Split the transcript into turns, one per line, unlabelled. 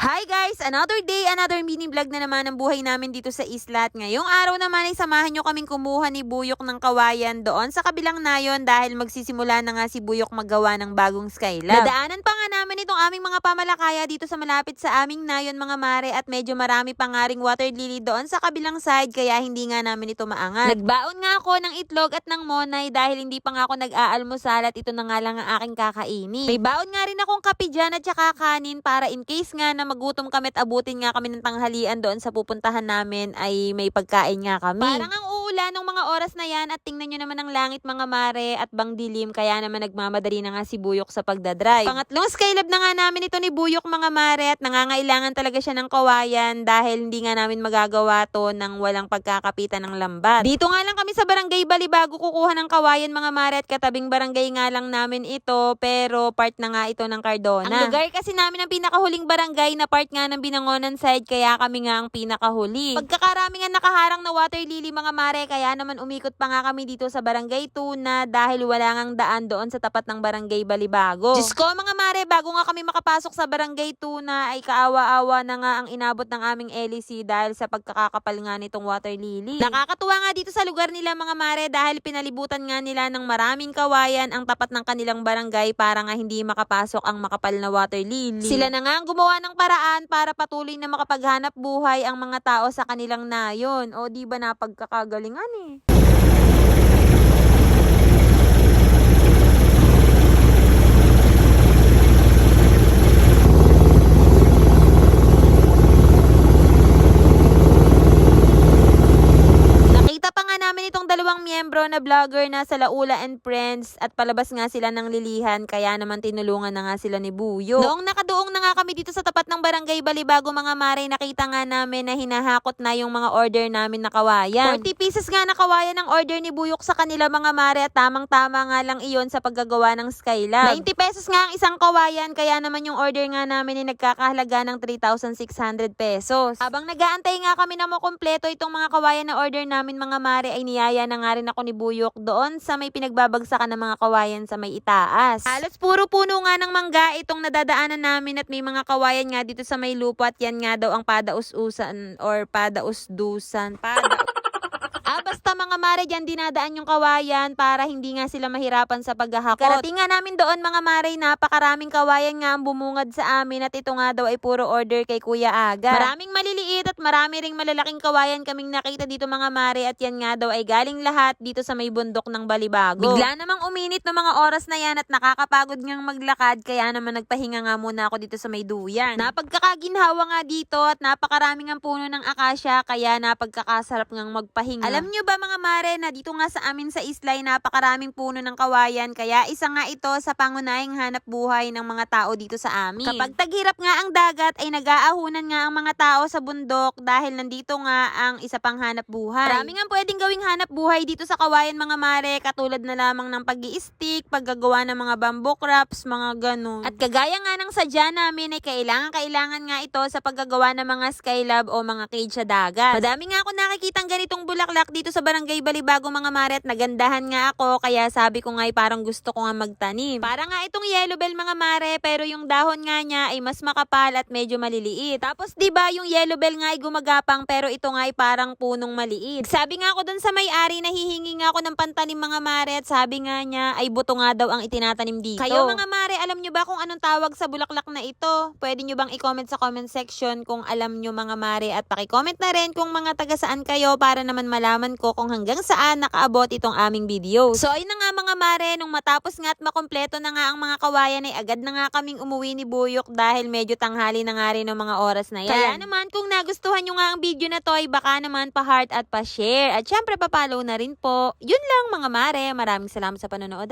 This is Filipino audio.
Hi guys! Another day, another mini vlog na naman ang buhay namin dito sa isla. At ngayong araw naman ay samahan nyo kaming kumuha ni Buyok ng kawayan doon sa kabilang nayon dahil magsisimula na nga si Buyok maggawa ng bagong skylab. Nadaanan pa nga namin itong aming mga pamalakaya dito sa malapit sa aming nayon mga mare at medyo marami pa nga ring water lily doon sa kabilang side kaya hindi nga namin ito maangat. Nagbaon nga ako ng itlog at ng monay dahil hindi pa nga ako nag-aalmusal at ito na nga lang ang aking kakainin. May baon nga rin akong kape dyan at saka kanin para in case nga na magutom kami at abutin nga kami ng tanghalian doon sa pupuntahan namin ay may pagkain nga kami. Parang ang uulan ng mga oras na yan at tingnan nyo naman ang langit mga mare at bang dilim kaya naman nagmamadali na nga si Buyok sa pagdadrive. Pangatlong skylab na nga namin ito ni Buyok mga mare at nangangailangan talaga siya ng kawayan dahil hindi nga namin magagawa to ng walang pagkakapitan ng lambat. Dito nga lang kami sa barangay Balibago kukuha ng kawayan mga mare at katabing barangay nga lang namin ito pero part na nga ito ng Cardona. Ang lugar kasi namin ang pinakahuling barangay na part nga ng Binangonan side kaya kami nga ang pinakahuli. Pagkakarami nga nakaharang na water lily mga mare kaya naman umikot pa nga kami dito sa barangay Tuna dahil wala ngang daan doon sa tapat ng barangay Balibago. Diyos ko mga mare, bago nga kami makapasok sa barangay Tuna ay kaawa-awa na nga ang inabot ng aming LEC dahil sa pagkakakapal nga nitong water lily. Nakakatuwa nga dito sa lugar nila mga mare dahil pinalibutan nga nila ng maraming kawayan ang tapat ng kanilang barangay para nga hindi makapasok ang makapal na water lily. Sila na nga ang gumawa ng paraan para patuloy na makapaghanap buhay ang mga tao sa kanilang nayon. O di ba napagkakagalingan eh. Nakita pa nga namin itong dalawang miyembro na vlogger na sa Laula and Friends at palabas nga sila ng lilihan kaya naman tinulungan na nga sila ni Buyo. Noong nakaduong na nga kami dito sa tapat ng barangay Balibago mga mare, nakita nga namin na hinahakot na yung mga order namin na kawayan. 40 pieces nga na kawayan ang order ni Buyok sa kanila mga mare at tamang-tama nga lang iyon sa paggagawa ng skylab. 90 pesos nga ang isang kawayan kaya naman yung order nga namin ay nagkakahalaga ng 3,600 pesos. Habang nag-aantay nga kami na makumpleto itong mga kawayan na order namin mga mare ay niyaya na nga rin ako ni Buyok doon sa may pinagbabagsakan ng mga kawayan sa may itaas. Halos puro puno nga ng mangga itong nadadaanan namin at may mga kawayan nga dito sa may lupa at yan nga daw ang padaus-usan or padaus-dusan. Basta mga mare dyan dinadaan yung kawayan para hindi nga sila mahirapan sa paghahakot. Karating nga namin doon mga mare, napakaraming kawayan nga ang bumungad sa amin at ito nga daw ay puro order kay Kuya Aga. Maraming maliliit at marami ring malalaking kawayan kaming nakita dito mga mare at yan nga daw ay galing lahat dito sa may bundok ng Balibago. Bigla namang uminit ng mga oras na yan at nakakapagod ngang maglakad kaya naman nagpahinga nga muna ako dito sa may duyan. Napagkakaginhawa nga dito at napakaraming ang puno ng akasya kaya napagkakasarap ngang magpahinga. Alam nyo ba mga mare na dito nga sa amin sa isla ay napakaraming puno ng kawayan kaya isa nga ito sa pangunahing hanap buhay ng mga tao dito sa amin. Kapag taghirap nga ang dagat ay nag-aahunan nga ang mga tao sa bundok dahil nandito nga ang isa pang hanap buhay. Marami nga pwedeng gawing hanap buhay dito sa kawayan mga mare katulad na lamang ng pag-i-stick, paggagawa ng mga bamboo crops, mga ganun. At kagaya nga ng sadya namin ay kailangan nga ito sa paggagawa ng mga skylab o mga cage sa dagat. Madami nga ako nakikitang ganitong bulaklak dito sa barangay Balibago mga mare at nagandahan nga ako kaya sabi ko nga ay parang gusto ko nga magtanim. Para nga itong yellow bell mga mare pero yung dahon nga niya ay mas makapal at medyo maliliit. Tapos diba yung yellow bell nga ay gumagapang pero ito nga ay parang punong maliit. Sabi nga ako dun sa may-ari na hihingi nga ako ng pantanim mga mare at sabi nga niya ay buto nga daw ang itinatanim dito. Kayo mga mare, alam nyo ba kung anong tawag sa bulaklak na ito? Pwede nyo bang i-comment sa comment section kung alam nyo mga mare at paki-comment na rin kung mga taga saan kayo para naman malaman ko kung hanggang saan nakaabot itong aming video. So ayun na nga mga mare, nung matapos nga at makumpleto na nga ang mga kawayan ay agad na nga kaming umuwi ni Buyok dahil medyo tanghali na nga rin ng mga oras na yan. Kaya naman kung nagustuhan nyo nga ang video na to ay baka naman pa-heart at pa-share at syempre pa-follow na rin po. Yun lang mga mare, maraming salamat sa panonood.